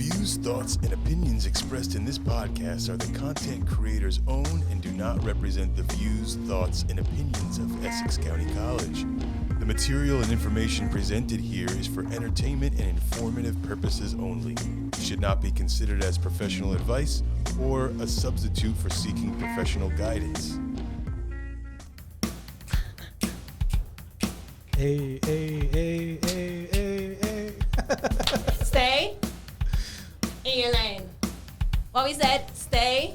views, thoughts, and opinions expressed in this podcast are the content creator's own and do not represent the views, thoughts, and opinions of Essex County College. The material and information presented here is for entertainment and informative purposes only. It should not be considered as professional advice or a substitute for seeking professional guidance. Hey, hey, hey, hey, hey, hey. Stay in your lane. What we said, stay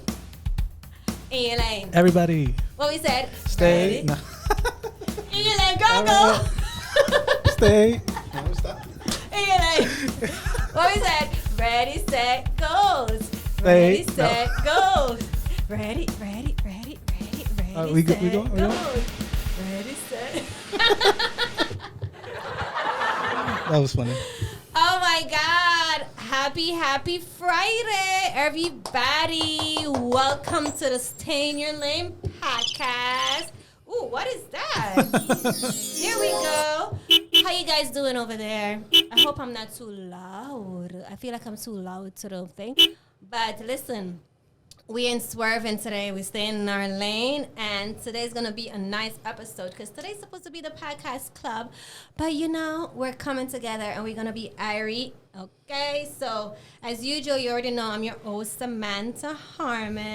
in your lane. Everybody, What we said, stay. ready? No. In your lane, go. Stay. No, stop. In your lane. What we said, ready, set, goes. Stay. Ready, set, goes. Ready, We set, going? goes. Ready, set. That was funny. Oh my God. Happy Friday, everybody. Welcome to the Stay in Your Lane podcast. Ooh, what is that? Here we go. How you guys doing over there? I hope I'm not too loud. I feel like I'm too loud to the thing. But listen, we ain't swerving today. We're staying in our lane. And today's going to be a nice episode because today's supposed to be the podcast club. But, you know, we're coming together and we're going to be airy. Okay, so as usual, you already know I'm your host, Samanta Harmond.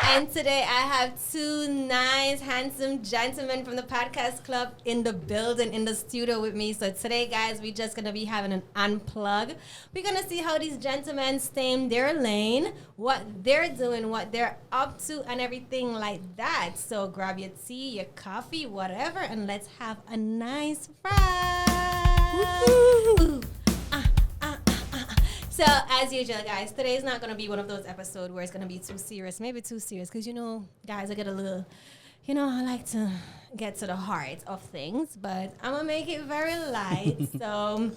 And today I have two nice, handsome gentlemen from the podcast club in the building, in the studio with me. So today, guys, we're just going to be having an unplug. We're going to see how these gentlemen stay in their lane, what they're doing, what they're up to, and everything like that. So grab your tea, your coffee, whatever, and let's have a nice ride. Ooh. So, as usual, guys, today's not going to be one of those episodes where it's going to be too serious. Maybe too serious because, you know, guys, I get a little, I like to get to the heart of things. But I'm going to make it very light. So,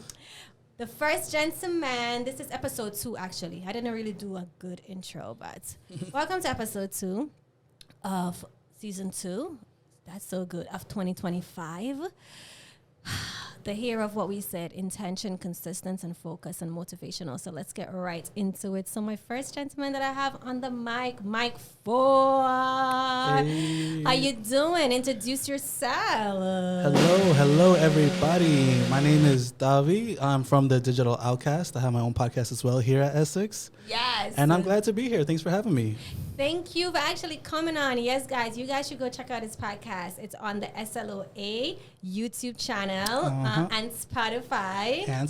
the first gentleman, this is episode 2, actually. I didn't really do a good intro, but welcome to episode 2 of season 2. That's so good. Of 2025. The hero of what we said, intention, consistency, and focus, and motivational. So let's get right into it. So my first gentleman that I have on the mic 4. Hey. How you doing? Introduce yourself. Hello, everybody. My name is Davi. I'm from the Digital Outcast. I have my own podcast as well here at Essex. Yes. And I'm glad to be here. Thanks for having me. Thank you for actually coming on. Yes, guys, you guys should go check out his podcast. It's on the SLAO YouTube channel and Spotify. And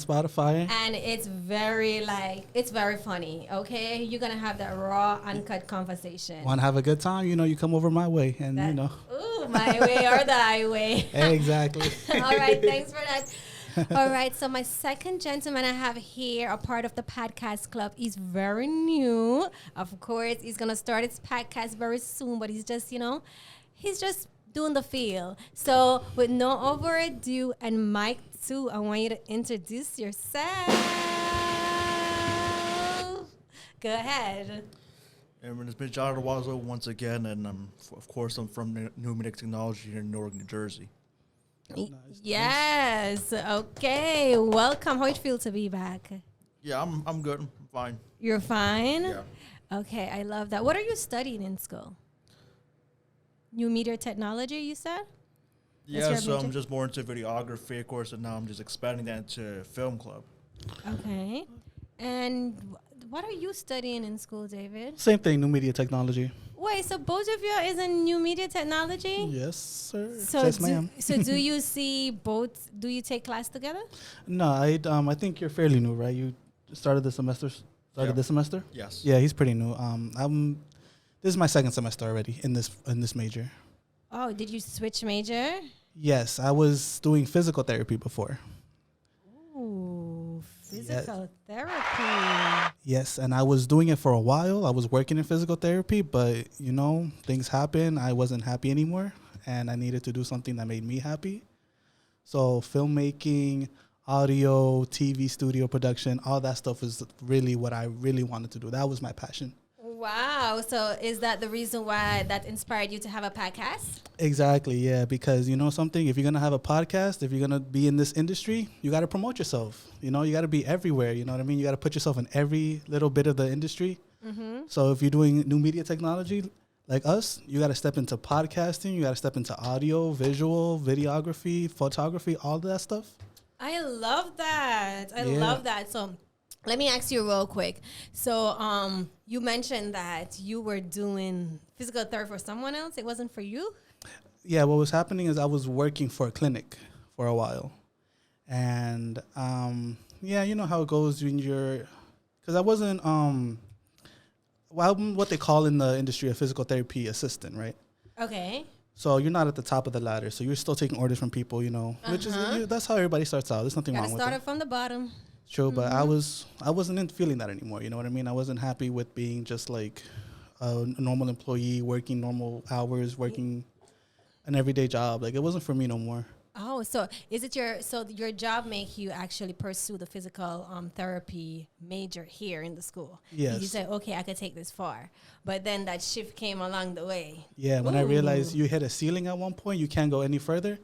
And it's very funny, okay? You're going to have that raw, uncut conversation. Want to have a good time? You come over my way and, Ooh, my way or the highway. Exactly. All right, thanks for that. All right, so my second gentleman I have here, a part of the podcast club, he's very new. Of course, he's going to start his podcast very soon, but he's just doing the feel. So with no over ado, and Mike too, I want you to introduce yourself. Go ahead. And it's been John Wazo once again, and of course I'm from Numeric Technology here in Newark, New Jersey. Nice. Yes. Okay. Welcome. How it feel to be back? Yeah, I'm good. I'm fine. You're fine? Yeah. Okay, I love that. What are you studying in school? New media technology, you said? Yeah, your so major? I'm just more into videography, of course, and now I'm just expanding that into film club. Okay. And what are you studying in school, David? Same thing, new media technology. Wait, so both of you is in new media technology? Yes, sir. So Yes, ma'am. so do you see both? Do you take class together? No, I think you're fairly new, right? You started this semester. This semester? Yes. Yeah, he's pretty new. This is my second semester already in this major. Oh, did you switch major? Yes, I was doing physical therapy before. Ooh, physical therapy. Yes, and I was doing it for a while. I was working in physical therapy, but things happen. I wasn't happy anymore, and I needed to do something that made me happy. So filmmaking, audio, TV studio production, all that stuff is really what I really wanted to do. That was my passion. Wow. So is that the reason why that inspired you to have a podcast? Exactly, yeah. Because you know something, if you're gonna have a podcast, if you're gonna be in this industry, you got to promote yourself. You know, you got to be everywhere. You know what I mean? You got to put yourself in every little bit of the industry. So if you're doing new media technology like us, you got to step into podcasting. You got to step into audio, visual, videography, photography, all of that stuff. I love that. I Yeah. love that. So let me ask you real quick. So you mentioned that you were doing physical therapy for someone else. It wasn't for you? Yeah, what was happening is I was working for a clinic for a while. And, yeah, you know how it goes when you're, because I wasn't, well, I'm what they call in the industry a physical therapy assistant, right? Okay. So you're not at the top of the ladder. So you're still taking orders from people, you know, which is, that's how everybody starts out. There's nothing Gotta wrong with start it. it from the bottom. True, but I wasn't feeling that anymore. You know what I mean? I wasn't happy with being just like a normal employee, working normal hours, working an everyday job. Like it wasn't for me no more. Oh, so is it your job make you actually pursue the physical therapy major here in the school? Yes. You said, okay, I could take this far. But then that shift came along the way. Yeah, when I Ooh. realized you hit a ceiling at one point, you can't go any further.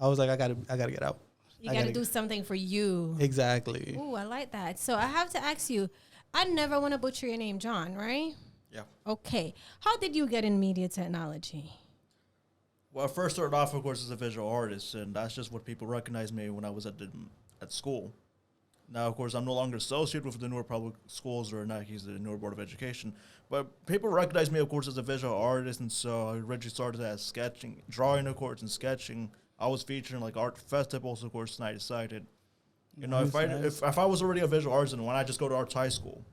I was like, I gotta get out. You got to do something for you. Exactly. Ooh, I like that. So I have to ask you, I never want to butcher your name, John, right? Yeah. Okay. How did you get in media technology? Well, I first started off, of course, as a visual artist, and that's just what people recognized me when I was at school. Now, of course, I'm no longer associated with the Newark Public Schools or NICE's, the Newark Board of Education, but people recognize me, of course, as a visual artist, and so I originally started as sketching, drawing, of course, and sketching. I was featured in like art festivals, of course, and I decided, you know, Nice. if I was already a visual artist, then why not just go to arts high school?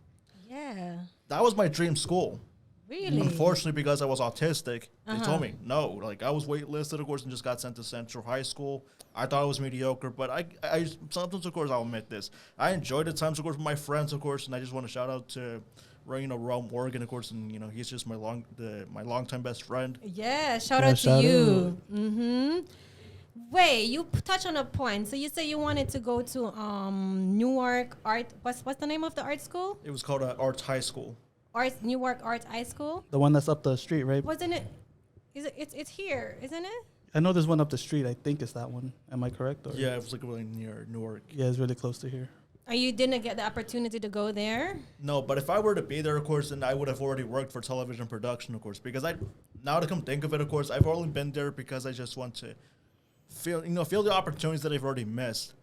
Yeah. That was my dream school. Really? Unfortunately, because I was autistic, they told me no. Like I was waitlisted, of course, and just got sent to Central High School. I thought it was mediocre, but I sometimes, of course, I'll admit this. I enjoyed the times, of course, with my friends, of course, and I just want to shout out to, Rome Morgan, of course, and he's just my longtime best friend. Yeah, shout Yeah, out to shout you. Wait, you touch on a point. So you say you wanted to go to Newark Art. What's the name of the art school? It was called Arts High School. Newark Arts High School. The one that's up the street, right? Wasn't it? It's here, isn't it? I know there's one up the street. I think it's that one. Am I correct? Or? Yeah, it was like really near Newark. Yeah, it's really close to here. Or you didn't get the opportunity to go there? No, but if I were to be there, of course, then I would have already worked for television production, of course, because now to come think of it, of course, I've only been there because I just want to feel the opportunities that I've already missed.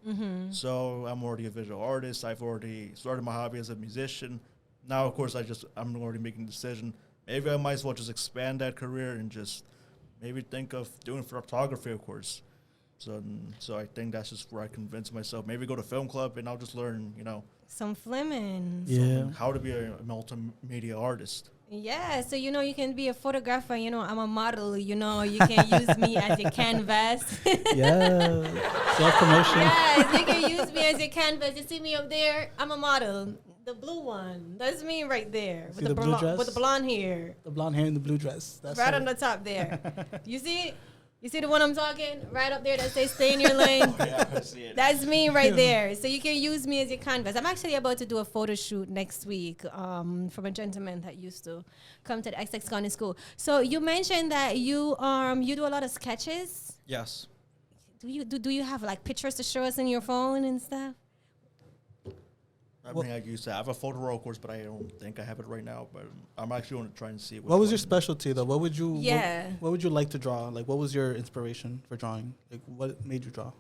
So I'm already a visual artist. I've already started my hobby as a musician. Now, of course, I'm already making a decision. Maybe I might as well just expand that career and just maybe think of doing photography, of course. So I think that's just where I convince myself. Maybe go to film club and I'll just learn, Some flimming. Yeah. how to be a multimedia artist. Yeah, so you can be a photographer. I'm a model. You can use me as your canvas. Yeah. Self-promotion. Yes, you can use me as your canvas. You see me up there? I'm a model. The blue one. That's me right there. See the blue dress? With the blonde hair. The blonde hair and the blue dress. That's Right her. on the top there. You see? You see the one I'm talking? Right up there that says stay in your lane. Yeah, I see it. That's me right there. So you can use me as your canvas. I'm actually about to do a photo shoot next week from a gentleman that used to come to the Essex County School. So you mentioned that you do a lot of sketches. Yes. Do you have like pictures to show us in your phone and stuff? I used to have a photo roll, of course, but I don't think I have it right now. But I'm actually going to try and see. What was your specialty though? What would you? Yeah. What would you like to draw? Like, what was your inspiration for drawing? Like, what made you draw?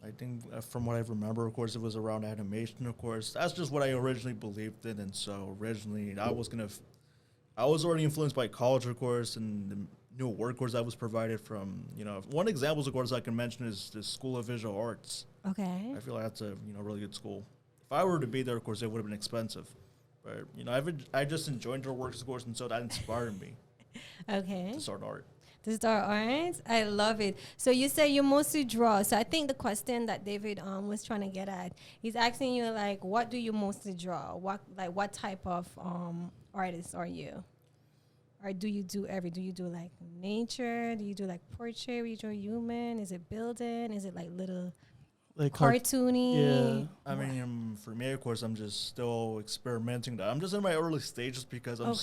I think from what I remember, of course, it was around animation, of course. That's just what I originally believed in. And so originally I was already influenced by college, of course, and the new work course that was provided from, one example, of course, I can mention is the School of Visual Arts. Okay. I feel like that's a, really good school. If I were to be there, of course, it would have been expensive. But, I just enjoyed their works, of course, and so that inspired me Okay. to start art. To start art, I love it. So you say you mostly draw. So I think the question that David was trying to get at, he's asking you like, what do you mostly draw? What type of artist are you? Or do you do like nature? Do you do like portrait? Do you draw human? Is it building? Is it like little? Like cartoony. I mean, for me, of course, I'm just still experimenting. That I'm just in my early stages because I'm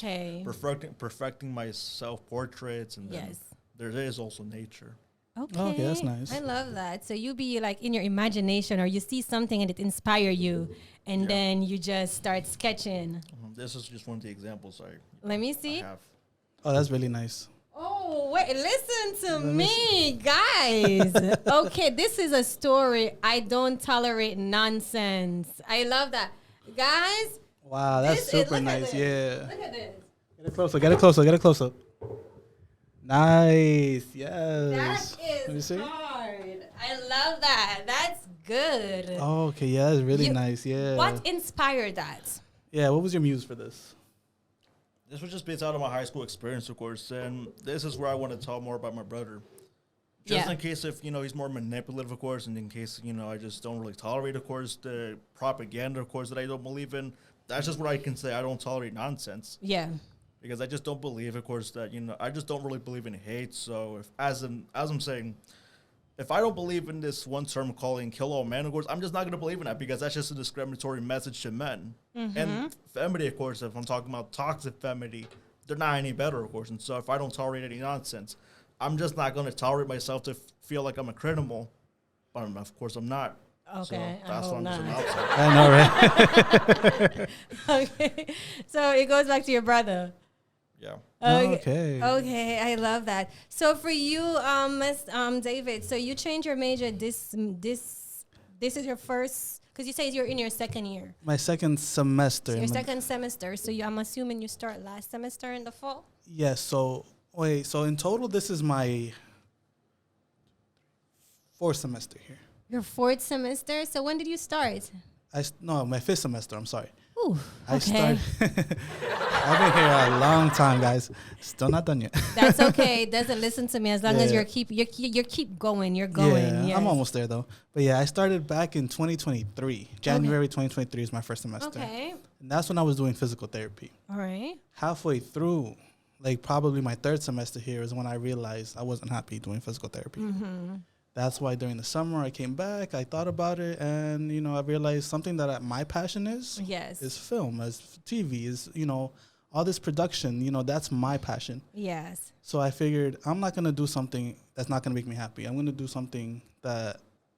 perfecting my self portraits, and then there is also nature. Okay. Oh, okay, that's nice. I love that. So you be like in your imagination, or you see something and it inspire you, and then you just start sketching. This is just one of the examples Let me see. I have. Oh, that's really nice. Oh, wait, listen to me, guys. Okay, this is a story. I don't tolerate nonsense. I love that. Guys. Wow, that's super nice. Yeah. Look at this. Get it closer. Get it closer. Get it closer. Nice. Yes. That is hard. I love that. That's good. Oh, okay. Yeah, that's really nice. Yeah. What inspired that? Yeah, what was your muse for this? This was just based out of my high school experience, of course, and this is where I want to tell more about my brother. Just in case if, he's more manipulative, of course, and in case, I just don't really tolerate, of course, the propaganda, of course, that I don't believe in. That's just what I can say. I don't tolerate nonsense. Yeah. Because I just don't believe, of course, that, I just don't really believe in hate. So as I'm saying, if I don't believe in this one term calling kill all men, of course, I'm just not going to believe in that because that's just a discriminatory message to men. Mm-hmm. And femininity, of course, if I'm talking about toxic femininity, they're not any better, of course. And so if I don't tolerate any nonsense, I'm just not going to tolerate myself to feel like I'm a criminal. But of course, I'm not. Okay, so that's why I'm just an outsider. I know, right? Okay. So it goes back to your brother. Yeah. Okay. Okay, I love that. So for you, Miss David, so you changed your major. This is your first, because you say you're in your second year. My second semester. So your second semester. So I'm assuming you start last semester in the fall. Yes. So in total, this is my fourth semester here. Your fourth semester. So when did you start? My fifth semester. I'm sorry. Ooh, I started. I've been here a long time, guys. Still not done yet. That's okay. Doesn't listen to me as long as you keep going. You're going. Yeah, yes. I'm almost there though. But yeah, I started back in 2023. January 2023 is my first semester. Okay. And that's when I was doing physical therapy. All right. Halfway through, like probably my third semester here, is when I realized I wasn't happy doing physical therapy. Mm-hmm. That's why during the summer I came back, I thought about it, and, I realized something that my passion is film, as TV, is, all this production, that's my passion. Yes. So I figured I'm not going to do something that's not going to make me happy. I'm going to do something that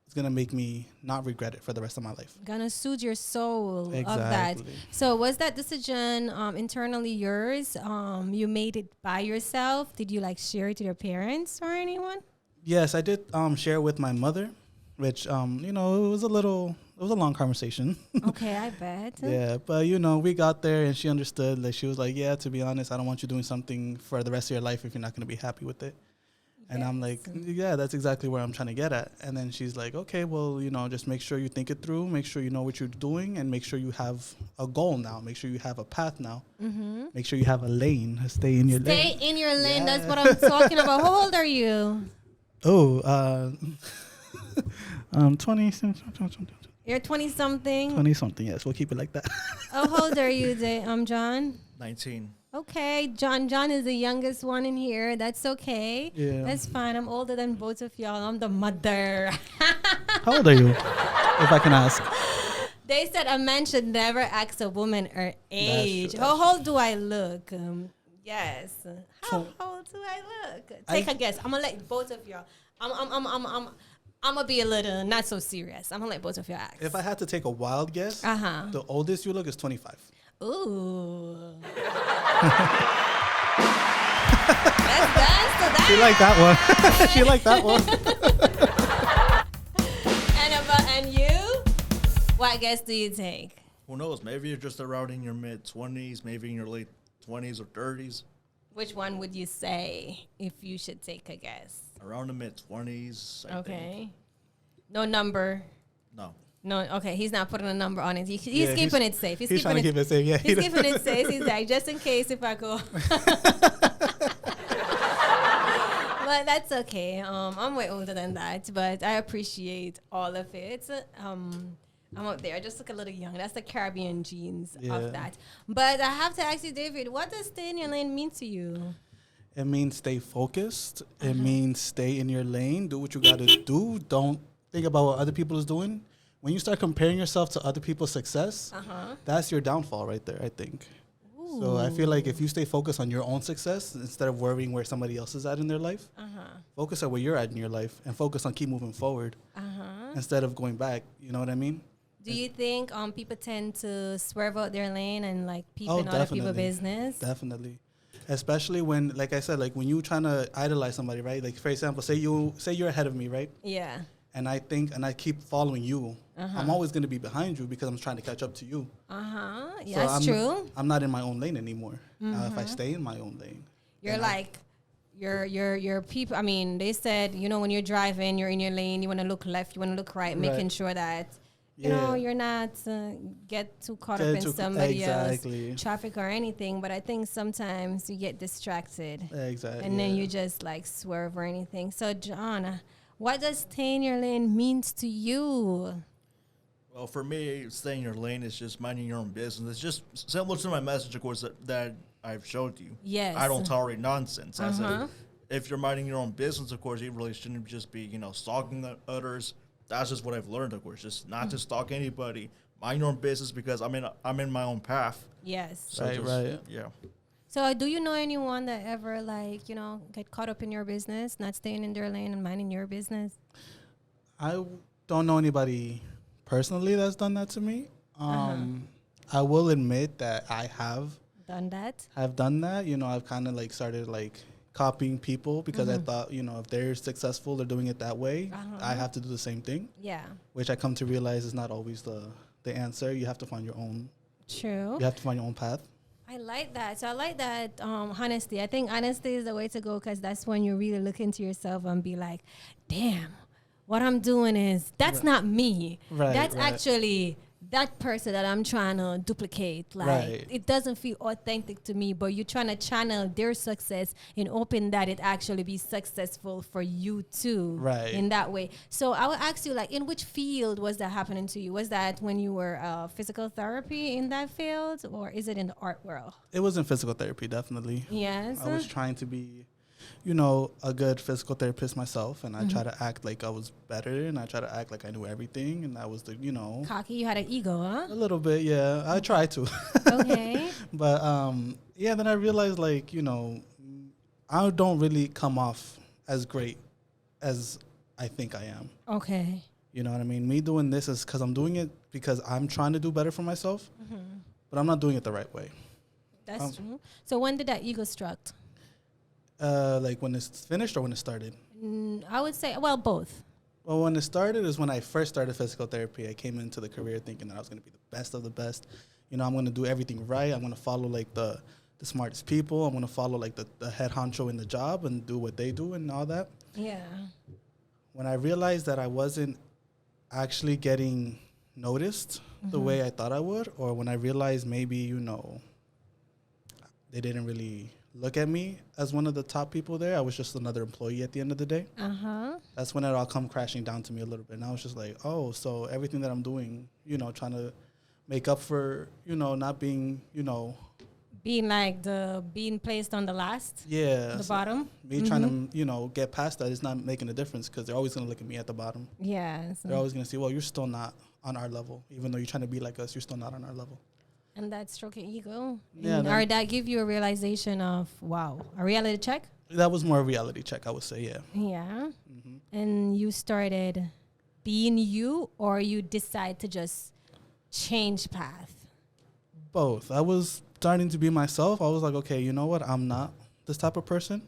is going to make me not regret it for the rest of my life. Gonna soothe your soul exactly. of that. So was that decision internally yours? You made it by yourself? Did you share it to your parents or anyone? Yes, I did share with my mother, which, it was a long conversation. Okay, I bet. Yeah, but, we got there and she understood. Like, she was like, yeah, to be honest, I don't want you doing something for the rest of your life if you're not going to be happy with it. And I'm like, yeah, that's exactly where I'm trying to get at. And then she's like, okay, well, just make sure you think it through, make sure you know what you're doing, and make sure you have a goal now. Make sure you have a path now. Mm-hmm. Make sure you have a lane. Stay in your lane. Stay in your lane. Yeah. That's what I'm talking about. How old are you? Oh, 20. You're 20-something? 20-something, yes. We'll keep it like that. How old are you, John? 19. Okay, John is the youngest one in here. That's okay. Yeah. That's fine. I'm older than both of y'all. I'm the mother. How old are you, if I can ask? They said a man should never ask a woman her age. How old do I look? Yes. How old do I look? Take a guess. I'm gonna let both of y'all. I'm gonna be a little not so serious. I'm gonna let both of y'all ask. If I had to take a wild guess, the oldest you look is 25. Ooh. Let's dance to that. She liked that one. She liked that one. And you? What guess do you take? Who knows? Maybe you're just around in your mid-20s, maybe in your late 20s or 30s. Which one would you say if you should take a guess? Around the mid-20s, I think. No number? No, okay. He's not putting a number on it. He's keeping it safe. He's trying to keep it safe, yeah. He's keeping it safe. He's like, just in case if I go. But that's okay. I'm way older than that, but I appreciate all of it. I'm up there. I just look a little young. That's the Caribbean genes of that. But I have to ask you, David, what does stay in your lane mean to you? It means stay focused. It means stay in your lane. Do what you got to do. Don't think about what other people is doing, when you start comparing yourself to other people's success, that's your downfall right there, I think. So I feel like if you stay focused on your own success instead of worrying where somebody else is at in their life, focus on where you're at in your life and focus on keep moving forward instead of going back. You know what I mean? Do you think people tend to swerve out their lane and like peep in other people's business? Definitely. Especially when, like I said, like when you're trying to idolize somebody, right? Like for example, say you're ahead of me, right? Yeah. And I keep following you. I'm always going to be behind you because I'm trying to catch up to you. Yeah, So that's true. I'm not in my own lane anymore. If I stay in my own lane, You're like, your people. I mean, they said, when you're driving, you're in your lane. You want to look left, you want to look right, making sure that you're not get too caught up in somebody else's traffic or anything. But I think sometimes you get distracted, and then you just like swerve or anything. So, John, what does stay in your lane means to you? Well, for me, staying in your lane is just minding your own business. It's just similar to my message, of course, that I've showed you. Yes. I don't tolerate nonsense. I said, if you're minding your own business, of course, you really shouldn't just be, stalking others. That's just what I've learned, of course. Just not to stalk anybody. Mind your own business because I'm in my own path. Yes. So right. Yeah. So do you know anyone that ever get caught up in your business, not staying in their lane and minding your business? I don't know anybody personally that's done that to me. I will admit that I have done that. I've done that. I've kind of started copying people because I thought, if they're successful, they're doing it that way. I have to do the same thing. Yeah. Which I come to realize is not always the answer. You have to find your own. True. You have to find your own path. I like that. So I like that honesty. I think honesty is the way to go because that's when you really look into yourself and be like, damn, what I'm doing that's not me. That's actually that person that I'm trying to duplicate. It doesn't feel authentic to me, but you're trying to channel their success and hoping that it actually be successful for you too. In that way. So I would ask you, in which field was that happening to you? Was that when you were physical therapy in that field, or is it in the art world? It was in physical therapy, definitely. Yes. I was trying to be a good physical therapist myself, and I try to act like I was better, and I try to act like I knew everything, and that was the, Cocky, you had an ego, huh? A little bit, yeah. I tried to. Okay. But, then I realized, I don't really come off as great as I think I am. Okay. You know what I mean? Me doing this is because I'm doing it because I'm trying to do better for myself, but I'm not doing it the right way. That's true. So when did that ego struck? When it's finished or when it started? I would say, both. Well, when it started is when I first started physical therapy. I came into the career thinking that I was going to be the best of the best. I'm going to do everything right. I'm going to follow the smartest people. I'm going to follow the head honcho in the job and do what they do and all that. Yeah. When I realized that I wasn't actually getting noticed the way I thought I would, or when I realized maybe, they didn't really look at me as one of the top people there. I was just another employee at the end of the day. That's when it all come crashing down to me a little bit. And I was just like, oh, so everything that I'm doing, trying to make up for, not being, being being placed on the last. Yeah. The bottom. Me trying to, get past that is not making a difference because they're always going to look at me at the bottom. Yeah. They're always going to say, well, you're still not on our level. Even though you're trying to be like us, you're still not on our level. And that stroke your ego. Yeah. Or that give you a realization of, wow, a reality check? That was more a reality check, I would say, yeah. Yeah. And you started being you, or you decide to just change path? Both. I was starting to be myself. I was like, okay, you know what? I'm not this type of person.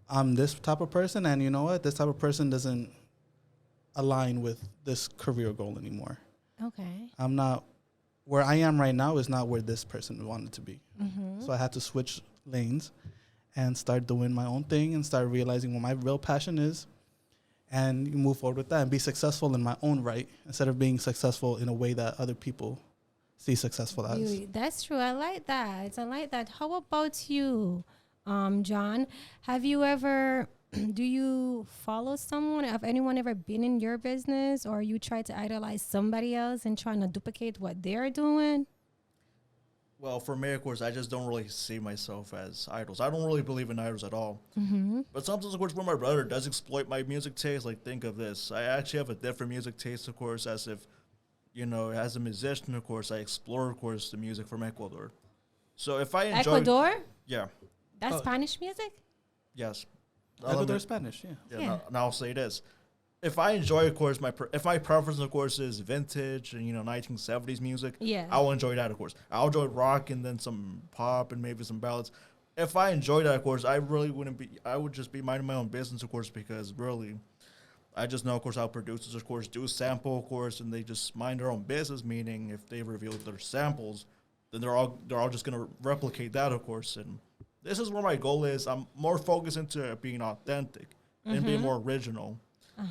I'm this type of person. And you know what? This type of person doesn't align with this career goal anymore. Okay. I'm not. Where I am right now is not where this person wanted to be. So I had to switch lanes and start doing my own thing and start realizing what my real passion is and move forward with that and be successful in my own right instead of being successful in a way that other people see successful as. That's true. I like that. How about you, John? Have you ever... Do you follow someone? Have anyone ever been in your business, or you try to idolize somebody else and trying to duplicate what they're doing? Well, for me, of course, I just don't really see myself as idols. I don't really believe in idols at all. But sometimes, of course, when my brother does exploit my music taste, like think of this. I actually have a different music taste, of course, as if, as a musician, of course, I explore, of course, the music from Ecuador. So if I enjoy... Ecuador? Yeah. That's Spanish music? Yes. Ecuador Spanish, yeah. Yeah. And I'll say this. If I enjoy, of course, if my preference, of course, is vintage and 1970s music, Yeah. I will enjoy that, of course. I'll enjoy rock and then some pop and maybe some ballads. If I enjoy that, of course, I really wouldn't be. I would just be minding my own business, of course, because really, I just know, of course, how producers, of course, do sample, of course, and they just mind their own business. Meaning, if they reveal their samples, then they're all just gonna replicate that, of course. And this is where my goal is. I'm more focused into being authentic and being more original.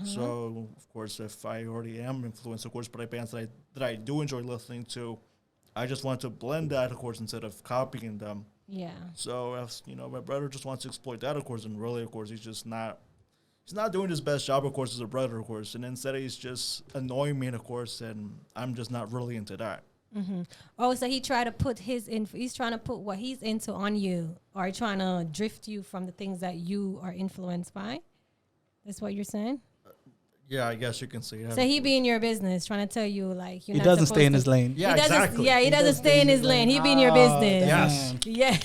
So, of course, if I already am influenced, of course, by bands that I do enjoy listening to, I just want to blend that, of course, instead of copying them. Yeah. So, if, my brother just wants to exploit that, of course, and really, of course, he's not doing his best job, of course, as a brother, of course, and instead he's just annoying me, of course, and I'm just not really into that. Oh, so he's trying to put what he's into on you, or trying to drift you from the things that you are influenced by? That's what you're saying? Yeah, I guess you can say that. So he be in your business, trying to tell you like you're He not doesn't supposed stay in to- his lane. Yeah, he doesn't, exactly. Yeah, he doesn't stay in his lane. He be in your business. Yes. Yeah.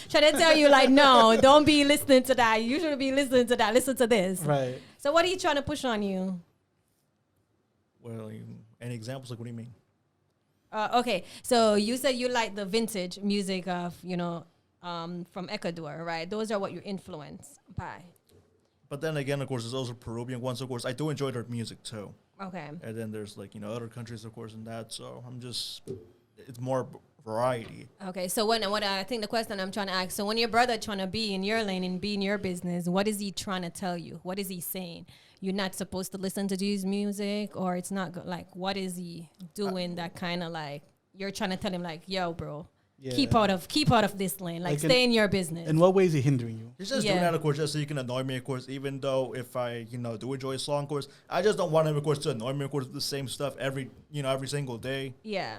Trying to tell you like, no, don't be listening to that. You shouldn't be listening to that. Listen to this. Right. So what are you trying to push on you? Well, any examples? Like, what do you mean? Okay, so you said you like the vintage music of, from Ecuador, right? Those are what you're influenced by. But then again, of course, there's also Peruvian ones, of course. I do enjoy their music, too. Okay. And then there's, other countries, of course, and that. So it's more variety. Okay, so what I think the question I'm trying to ask, so when your brother trying to be in your lane and be in your business, what is he trying to tell you? What is he saying? You're not supposed to listen to his music, or it's not good? Like, what is he doing that kind of like, you're trying to tell him like, yo, bro, keep out of this lane, like stay in your business. In what way is he hindering you? He's just doing that, of course, just so you can annoy me, of course, even though if I, do enjoy a song, of course, I just don't want him, of course, to annoy me, of course, with the same stuff every single day. Yeah.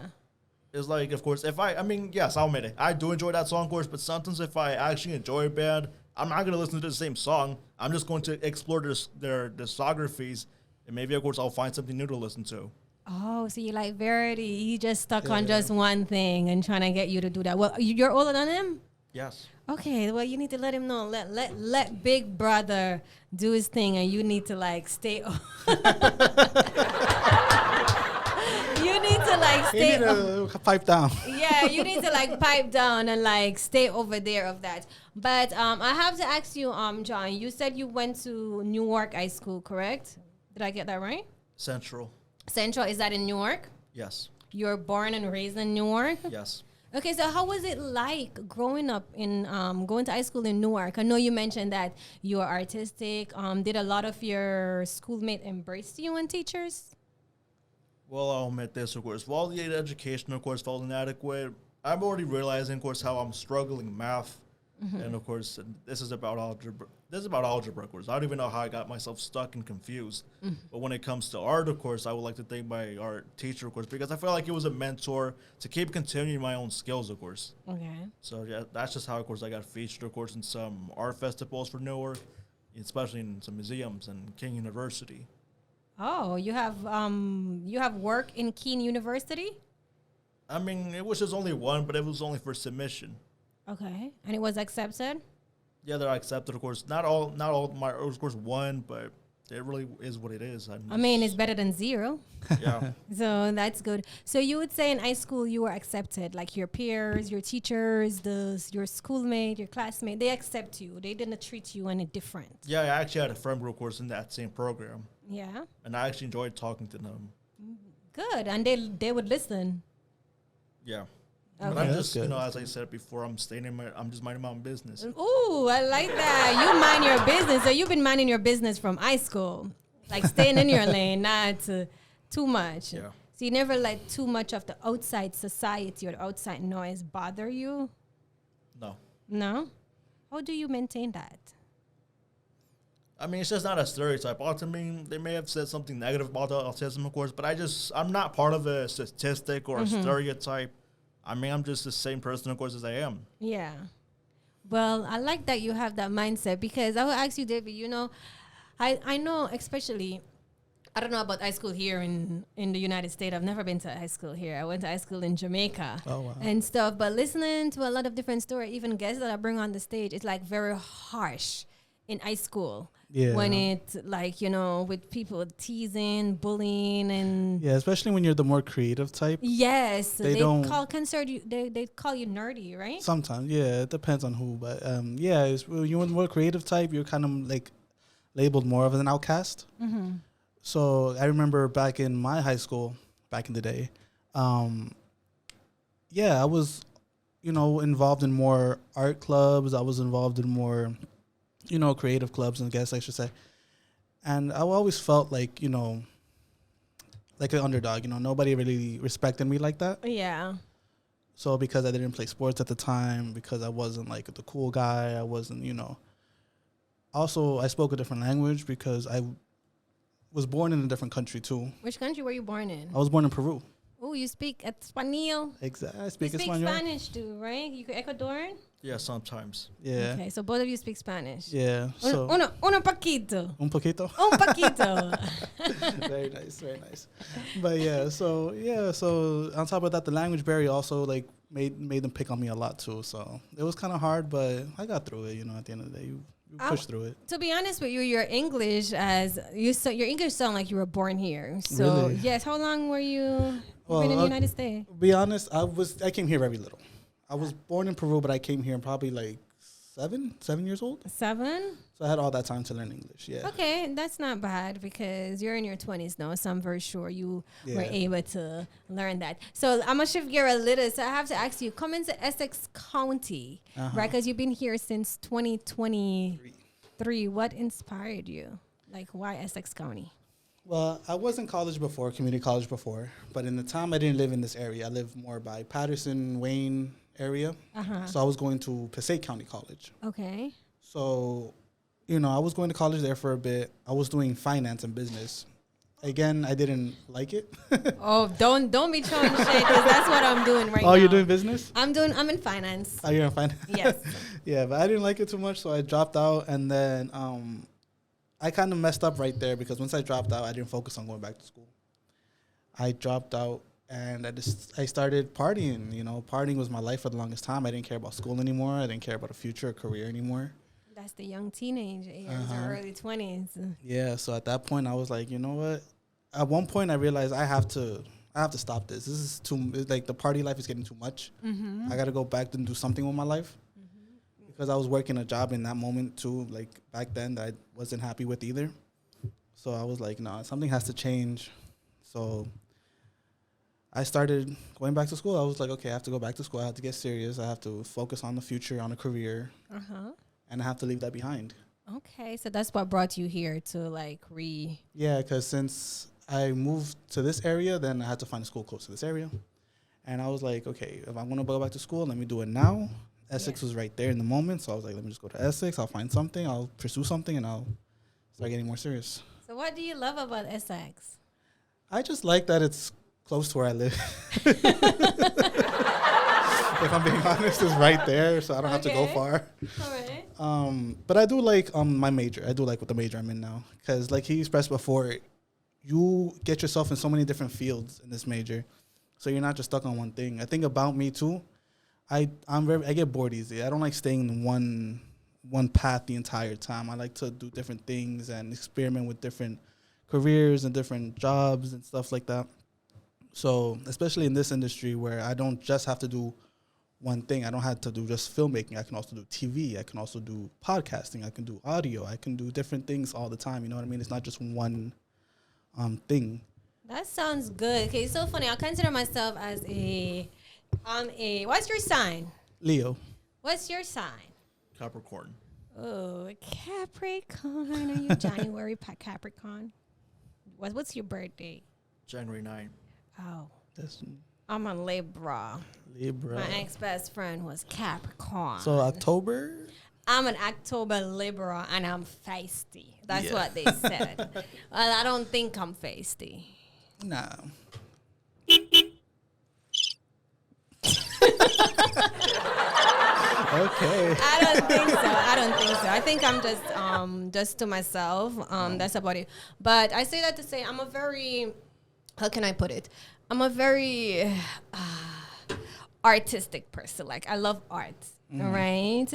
It's like, of course, yes, I'll admit it. I do enjoy that song, of course, but sometimes if I actually enjoy a band, I'm not going to listen to the same song. I'm just going to explore their discographies, and maybe, of course, I'll find something new to listen to. Oh, so you like Verity. He just stuck on just one thing and trying to get you to do that. Well, you're older than him? Yes. Okay, well, you need to let him know. Let Big Brother do his thing, and you need to, like, stay... You need to, like, stay... You need to pipe down. Yeah, you need to like pipe down and like stay over there of that. But I have to ask you, John, you said you went to Newark High School, correct? Did I get that right? Central. Central, is that in Newark? Yes. You're born and raised in Newark? Yes. Okay, so how was it like growing up in going to high school in Newark? I know you mentioned that you are artistic. Did a lot of your schoolmates embrace you and teachers? Well, I'll admit this, of course. While the education, of course, felt inadequate, I'm already realizing, of course, how I'm struggling math. And, of course, this is about algebra. Of course. I don't even know how I got myself stuck and confused. But when it comes to art, of course, I would like to thank my art teacher, of course, because I felt like he was a mentor to keep continuing my own skills, of course. Okay. So, yeah, that's just how, of course, I got featured, of course, in some art festivals for Newark, especially in some museums and King University. Oh, you have work in Keene University? I mean, it was just only one, but it was only for submission. Okay, and it was accepted? Yeah, they're accepted, of course. Not all my, of course, one, but it really is what it is. I mean, it's better than zero. Yeah. So that's good. So you would say in high school you were accepted, like your peers, your teachers, your schoolmate, your classmate, they accept you. They didn't treat you any different. Yeah, I actually had a friend group, of course, in that same program. Yeah. And I actually enjoyed talking to them. Good. And they would listen. Yeah. Okay. But I'm That's just, good. as I said before, I'm just minding my own business. Ooh, I like that. You mind your business. So you've been minding your business from high school. Like staying in your lane, not too much. Yeah. So you never let too much of the outside society or the outside noise bother you? No. No? How do you maintain that? I mean, it's just not a stereotype. Ultimately, they may have said something negative about the autism, of course, but I'm not part of a statistic or a stereotype. I mean, I'm just the same person, of course, as I am. Yeah. Well, I like that you have that mindset because I will ask you, David, you know, I know especially, I don't know about high school here in the United States. I've never been to high school here. I went to high school in Jamaica and stuff. But listening to a lot of different stories, even guests that I bring on the stage, it's like very harsh in high school. Yeah. When it's like, you know, with people teasing, bullying, and Yeah, especially when you're the more creative type. yes, They don't consider you. They call you nerdy, right? Sometimes, yeah, it depends on who, but yeah, when you're the more creative type, you're kind of like labeled more of an outcast. Mm-hmm. So I remember back in my high school, back in the day, yeah, I was, you know, involved in more art clubs. I was involved in more, you know, creative clubs, I guess I should say. And I always felt like, you know, like an underdog. You know, nobody really respected me like that. Yeah. So because I didn't play sports at the time, because I wasn't like the cool guy, I wasn't, you know. Also, I spoke a different language because I was born in a different country too. Which country were you born in? I was born in Peru. Oh, you speak Espanol. Exactly. I You speak speak Espanol. Spanish too, right? You Ecuadorian? Yeah, sometimes. Yeah. Okay, so both of you speak Spanish. Yeah. So Uno poquito. un poquito. Un poquito. Very nice, very nice. But so on top of that, the language barrier also like made them pick on me a lot too. So it was kind of hard, but I got through it. You know, at the end of the day, you push through it. To be honest with you, your English your English sound like you were born here. So Really? yes, how long were you Well, been in the United States? Be honest, I came here very little. I was born in Peru, but I came here probably like 7 years old. 7? So I had all that time to learn English. Yeah. Okay, that's not bad because you're in your 20s now, so I'm very sure you were Yeah. able to learn that. So I'm going to shift gear a little. So I have to ask you, coming to Essex County, right, because you've been here since 2023. What inspired you? Like, why Essex County? Well, I was in college before, community college before, but in the time I didn't live in this area. I lived more by Patterson, Wayne area. So I was going to Passaic County College. Okay. So, you know, I was going to college there for a bit. I was doing finance and business. Again, I didn't like it. Oh, don't be throwing shade because that's what I'm doing right now. Oh, you're doing business? I'm in finance. Oh, you're in finance? Yes. Yeah, but I didn't like it too much, so I dropped out. And then I kind of messed up right there because once I dropped out, I didn't focus on going back to school. I dropped out and I started partying. You know, partying was my life for the longest time. I didn't care about school anymore. I didn't care about a future or career anymore. That's the young teenage years or early 20s. Yeah, so at that point, I was like, you know what? At one point, I realized I have to stop this. This is like the party life is getting too much. I got to go back and do something with my life. Because I was working a job in that moment too, like back then that I wasn't happy with either. So I was like, no, something has to change. So I started going back to school. I was like, okay, I have to go back to school. I have to get serious. I have to focus on the future, on a career. And I have to leave that behind. Okay, so that's what brought you here to like Yeah, because since I moved to this area, then I had to find a school close to this area. And I was like, okay, if I'm going to go back to school, let me do it now. Essex was right there in the moment, so I was like, let me just go to Essex. I'll find something. I'll pursue something, and I'll start getting more serious. So what do you love about Essex? I just like that it's close to where I live. If I'm being honest, it's right there, so I don't have to go far. All right. But I do like my major. I do like what the major I'm in now, because like he expressed before, you get yourself in so many different fields in this major, so you're not just stuck on one thing. I think about me too. I get bored easy. I don't like staying in one path the entire time. I like to do different things and experiment with different careers and different jobs and stuff like that. So especially in this industry where I don't just have to do one thing. I don't have to do just filmmaking. I can also do TV. I can also do podcasting. I can do audio. I can do different things all the time. You know what I mean? It's not just one thing. That sounds good. Okay, it's so funny. I consider myself as what's your sign? Leo. What's your sign? Capricorn. Oh, Capricorn. Are you January Capricorn? What's your birthday? January 9. Oh, That's I'm a Libra. Libra. My ex-best friend was Capricorn. So October? I'm an October Libra and I'm feisty. That's what they said. Well, I don't think I'm feisty. Nah. Okay. I don't think so. I think I'm just to myself. That's about it. But I say that to say I'm a very, how can I put it? I'm a very artistic person. Like, I love art, right?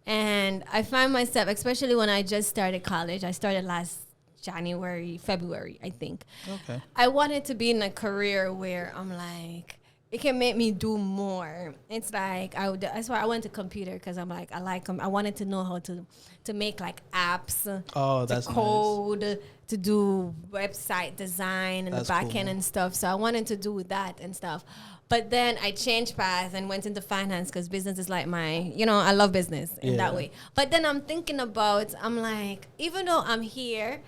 And I find myself, especially when I just started college, I started last February, I think. Okay. I wanted to be in a career where I'm like, it can make me do more. It's like, that's why I went to computer, because I'm like, I wanted to know how to make like apps, Oh, to that's code, to do website design and That's the back end cool. and stuff. So I wanted to do that and stuff. But then I changed paths and went into finance, because business is like I love business in that Yeah. way. But then I'm thinking about, I'm like, even though I'm here,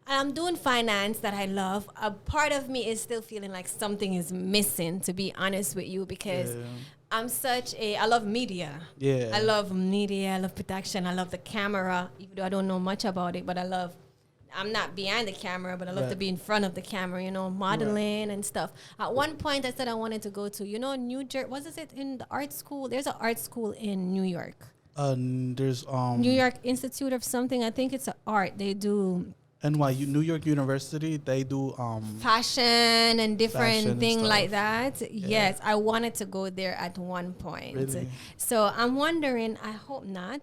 I'm doing finance that I love, a part of me is still feeling like something is missing, to be honest with you, because Yeah. I love media. Yeah. I love media, I love production, I love the camera, even though I don't know much about it, but I'm not behind the camera, but I love to Right. be in front of the camera, modeling and stuff. At one point I said I wanted to go to, New Jersey, what is it, in the art school? There's an art school in New York. There's New York Institute of something, I think it's an art. They do NYU, New York University. They do fashion and different Fashion and thing stuff. like that. Yes, I wanted to go there at one point. Really? So I'm wondering, I hope not.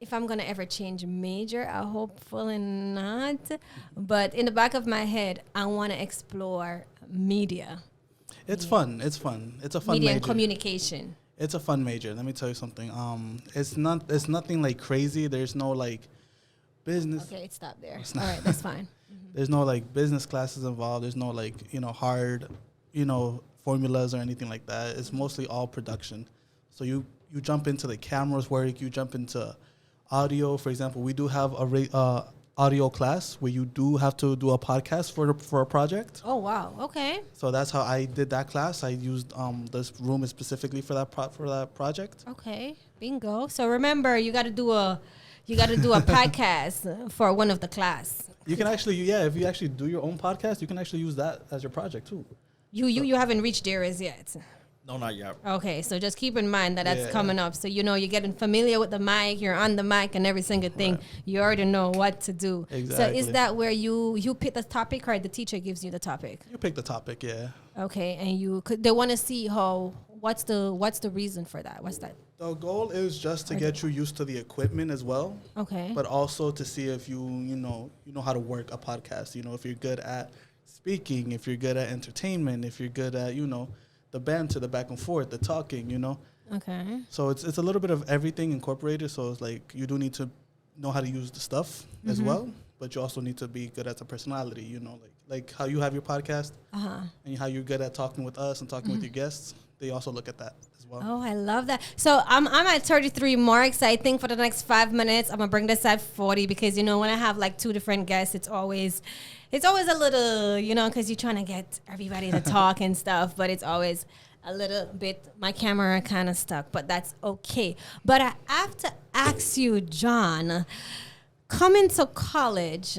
If I'm going to ever change major, I hopefully not. But in the back of my head, I want to explore media. It's fun. It's fun. It's a fun Media major. and communication. It's a fun major. Let me tell you something. It's nothing like crazy. There's no like business. Okay, stop there. It's All not- right, that's fine. There's no like business classes involved. There's no like hard formulas or anything like that. It's mostly all production. So you jump into the cameras work. You jump into audio. For example, we do have a audio class where you do have to do a podcast for a project. Oh, wow. Okay. So that's how I did that class. I used this room specifically for that project. Okay. Bingo. So remember, you got to do a podcast for one of the class. You can actually, if you actually do your own podcast, you can actually use that as your project too. You haven't reached there as yet. No, not yet. Okay, so just keep in mind that that's Yeah. coming up. So you're getting familiar with the mic, you're on the mic and every single thing. Right. You already know what to do. Exactly. So is that where you pick the topic, or the teacher gives you the topic? You pick the topic, yeah. Okay, and they want to see what's the reason for that? What's that? The goal is just to get you used to the equipment as well, Okay. but also to see if you know how to work a podcast. If you're good at speaking, if you're good at entertainment, if you're good at the banter, the back and forth, the talking. Okay. So it's a little bit of everything incorporated. So it's like you do need to know how to use the stuff as well, but you also need to be good at the personality. Like how you have your podcast and how you're good at talking with us and talking with your guests. They also look at that as well. Oh, I love that. So I'm at 33 marks. I think for the next 5 minutes, I'm gonna bring this at 40, because when I have like two different guests, it's always a little, because you're trying to get everybody to talk and stuff, but it's always a little bit, my camera kind of stuck, but that's okay. But I have to ask you, John, coming to college,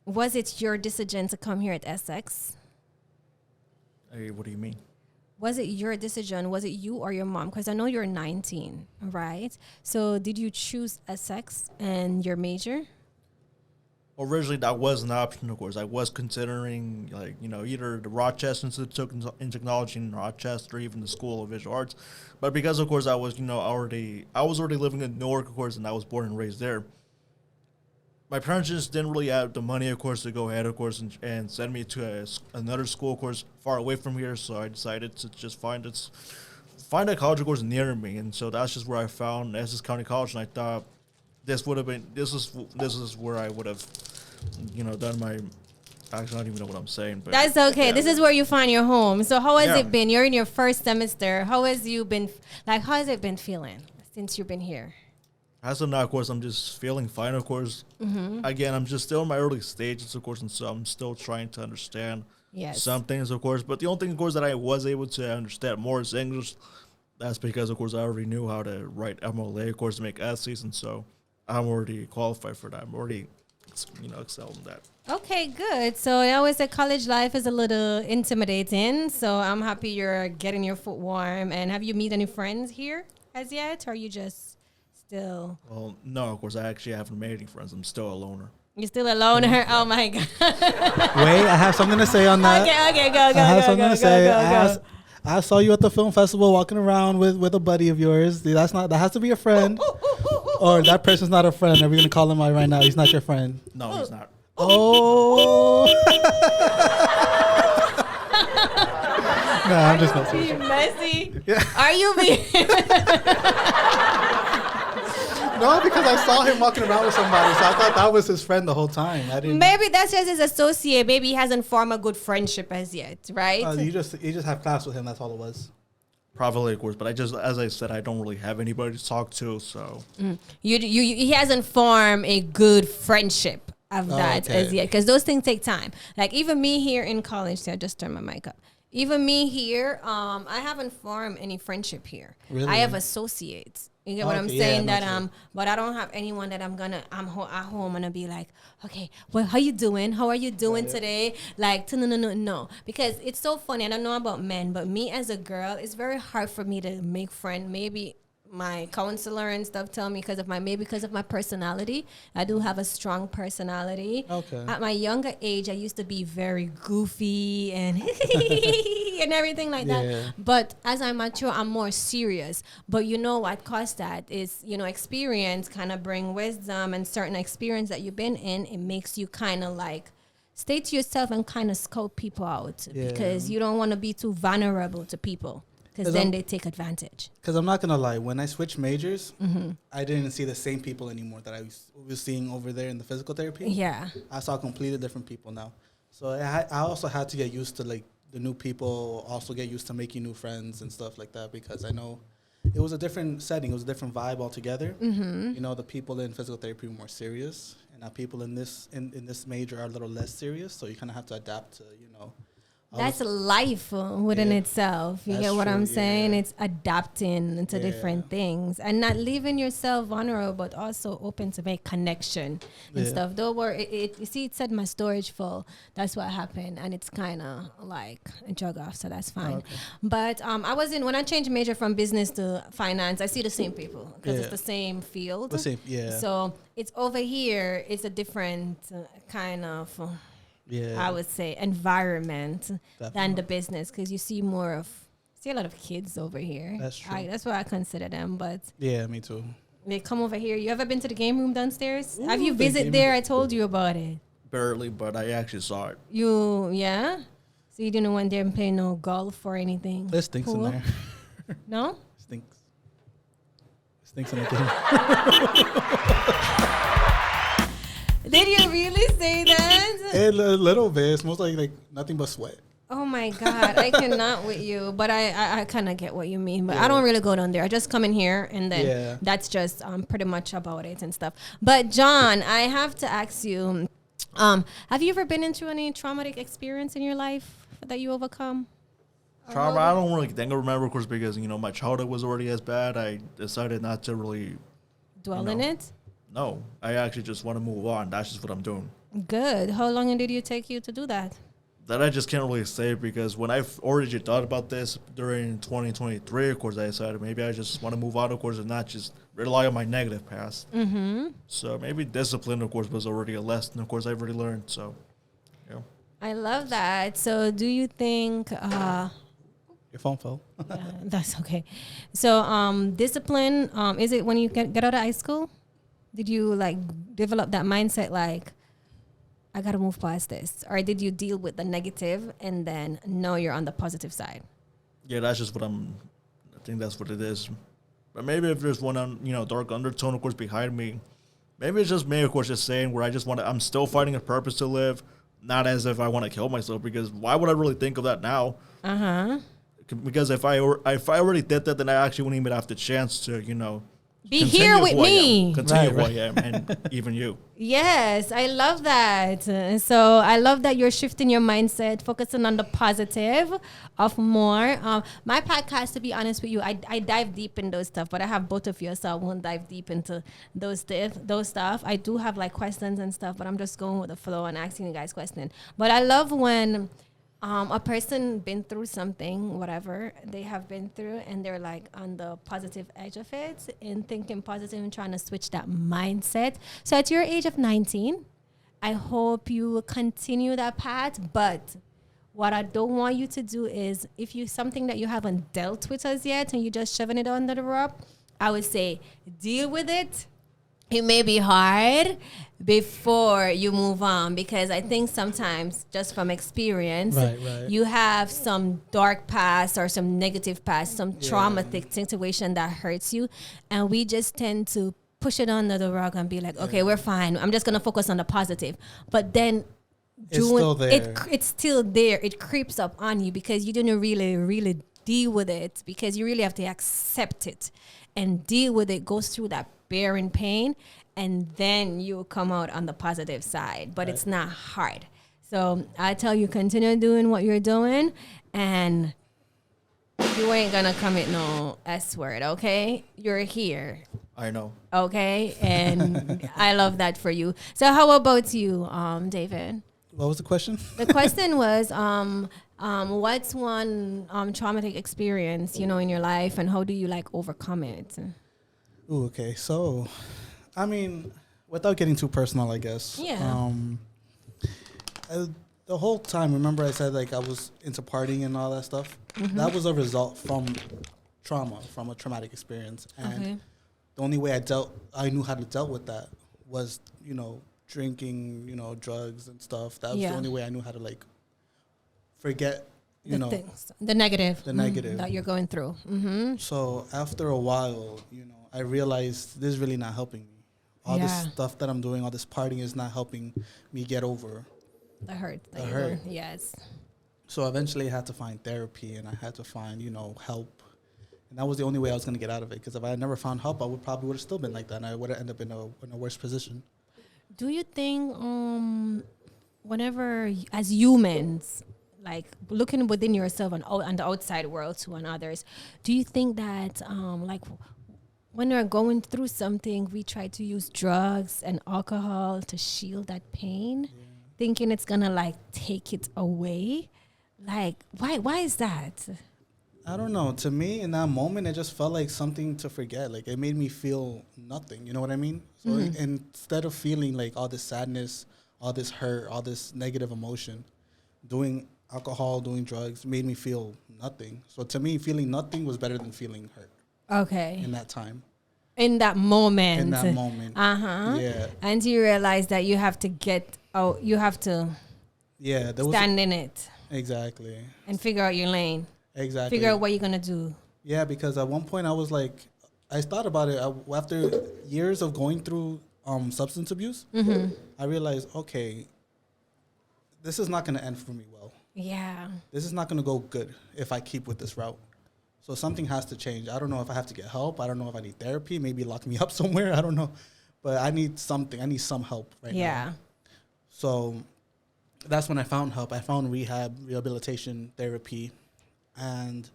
was it your decision to come here at Essex? Hey, what do you mean? Was it your decision? Was it you or your mom? Because I know you're 19, right? So did you choose Essex and your major? Originally, that was an option, of course. I was considering, either the Rochester Institute in Technology in Rochester, or even the School of Visual Arts. But because, of course, I was, already living in Newark, of course, and I was born and raised there. My parents just didn't really have the money, of course, to go ahead, of course, and send me to another school, of course, far away from here. So I decided to just find a college, of course, near me, and so that's just where I found Essex County College, and I thought this is where I would have, done my. Actually, I don't even know what I'm saying, but That's okay. yeah. This is where you find your home. So how has Yeah. it been? You're in your first semester. How has it been feeling since you've been here? As of now, of course, I'm just feeling fine, of course. Again, I'm just still in my early stages, of course, and so I'm still trying to understand Yes. some things, of course. But the only thing, of course, that I was able to understand more is English. That's because, of course, I already knew how to write MLA, of course, to make essays, and so I'm already qualified for that. I'm already excel in that. Okay, good. So I always say college life is a little intimidating. So I'm happy you're getting your foot warm. And have you met any friends here as yet? Or are you just still... Well, no, of course, I actually haven't made any friends. I'm still a loner. You're still a loner? Oh, my God. Wait, I have something to say on that. Okay, go. I have something to say. I saw you at the film festival walking around with a buddy of yours. That has to be a friend. Or that person's not a friend. Are we going to call him out right now? He's not your friend. No, he's not. Oh. No, I'm just messing with you. you. Messy? Yeah. Are you being... No, because I saw him walking around with somebody, so I thought that was his friend the whole time. I didn't. Maybe that's just his associate. Maybe he hasn't formed a good friendship as yet, right? You just have class with him. That's all it was. Probably, of course, but as I said, I don't really have anybody to talk to, so. He hasn't formed a good friendship of that as yet, because those things take time. Like even me here in college, see, I just turned my mic up. Even me here, I haven't formed any friendship here. Really? I have associates. You get what I'm saying? Yeah, But I don't have anyone that I'm at home gonna be like, okay, well, how you doing? How are you doing today? Like, no, because it's so funny. I don't know about men, but me as a girl, it's very hard for me to make friends. Maybe my counselor and stuff tell me because of my personality. I do have a strong personality. Okay. At my younger age, I used to be very goofy and and everything like that. But as I mature, I'm more serious. But you know what caused that is, experience kind of bring wisdom, and certain experience that you've been in, it makes you kind of like stay to yourself and kind of scope people out because you don't want to be too vulnerable to people. Because then they take advantage. Because I'm not going to lie. When I switched majors, I didn't see the same people anymore that I was seeing over there in the physical therapy. Yeah. I saw completely different people now. So I also had to get used to, like, the new people, also get used to making new friends and stuff like that, because I know it was a different setting. It was a different vibe altogether. The people in physical therapy were more serious. And now people in this major are a little less serious. So you kind of have to adapt to, That's life within itself. You get what I'm saying? It's adapting to different things and not leaving yourself vulnerable, but also open to make connection and stuff. Though you see, it said my storage full. That's what happened, and it's kind of like a drug off, so that's fine. But when I changed major from business to finance, I see the same people because it's the same field. So it's over here. It's a different kind of. I would say environment than the business, because you see a lot of kids over here. That's true. That's what I consider them. But yeah, me too. They come over here. You ever been to the game room downstairs? Have you visited there? I told you about it. Barely, but I actually saw it. So you didn't went there and play no golf or anything? It stinks in there. No? It stinks in the game. Did you really say that? A little bit. It smells like nothing but sweat. Oh my God, I cannot with you, but I kind of get what you mean. But I don't really go down there. I just come in here, and then that's just pretty much about it and stuff. But John, I have to ask you, have you ever been into any traumatic experience in your life that you overcome? Trauma, I don't really think I remember, of course, because my childhood was already as bad. I decided not to really dwell in it. No, I actually just want to move on. That's just what I'm doing. Good. How long did it take you to do that? That I just can't really say, because when I've already thought about this during 2023, of course, I decided maybe I just want to move on, of course, and not just rely on my negative past. So maybe discipline, of course, was already a lesson, of course, I've already learned. So, I love that. So do you think... Your phone fell. That's okay. So discipline, is it when you get out of high school? Did you develop that mindset I got to move past this? Or did you deal with the negative and then know you're on the positive side? Yeah, that's just I think that's what it is. But maybe if there's one, dark undertone, of course, behind me, maybe it's just me, of course, just saying where I'm still finding a purpose to live, not as if I want to kill myself, because why would I really think of that now? Because if I already did that, then I actually wouldn't even have the chance to, Be here with me. Continue who Right. I am, and even you. Yes, I love that. So I love that you're shifting your mindset, focusing on the positive of more. My podcast, to be honest with you, I dive deep in those stuff, but I have both of you, so I won't dive deep into those stuff. I do have like questions and stuff, but I'm just going with the flow and asking you guys questions. But I love when a person been through something, whatever they have been through, and they're like on the positive edge of it and thinking positive and trying to switch that mindset. So at your age of 19, I hope you will continue that path. But what I don't want you to do is, if you something that you haven't dealt with as yet and you're just shoving it under the rug, I would say deal with it. It may be hard before you move on, because I think sometimes, just from experience, Right. you have some dark past or some negative past, some traumatic situation that hurts you, and we just tend to push it under the rug and be like, okay, we're fine. I'm just gonna focus on the positive. But then It's still there. it's still there. It creeps up on you because you didn't really deal with it, because you really have to accept it and deal with it. Goes through that bearing pain, and then you come out on the positive side. But it's not hard. So I tell you, continue doing what you're doing, and you ain't gonna commit no S word, okay? You're here, I know. okay? And I love that for you. So how about you, David? What was the question? The question was, what's one traumatic experience, in your life, and how do you like overcome it? Ooh, okay. So, I mean, without getting too personal, I guess. Yeah. The whole time, remember I said like I was into partying and all that stuff? Mm-hmm. That was a result from trauma, from a traumatic experience. And the only way I knew how to deal with that was, drinking, drugs and stuff. That was the only way I knew how to like forget, The things, the negative that you're going through. Mm-hmm. So after a while, I realized this is really not helping me. All this stuff that I'm doing, all this partying is not helping me get over The hurt. the hurt. Yes. So eventually I had to find therapy, and I had to find, help. And that was the only way I was going to get out of it. Because if I had never found help, I would have still been like that, and I would have ended up in a worse position. Do you think, whenever, as humans, like looking within yourself and the outside world too and others, do you think that, like, when we're going through something, we try to use drugs and alcohol to shield that pain, thinking it's gonna like take it away? Like, why is that? I don't know. To me, in that moment, it just felt like something to forget. Like, it made me feel nothing. You know what I mean? So instead of feeling like all this sadness, all this hurt, all this negative emotion, doing alcohol, doing drugs made me feel nothing. So to me, feeling nothing was better than feeling hurt Okay. in that time. In that moment. In that moment. Uh-huh. Yeah. And you realize that you have to get out, you have to Yeah. stand in it Exactly. and figure out your lane. Exactly. Figure out what you're going to do. Yeah, because at one point I was like, I thought about it. After years of going through substance abuse, I realized, okay, this is not going to end for me well. Yeah. This is not going to go good if I keep with this route. So something has to change. I don't know if I have to get help. I don't know if I need therapy. Maybe lock me up somewhere. I don't know. But I need something. I need some help right now. Yeah. So that's when I found help. I found rehabilitation therapy. And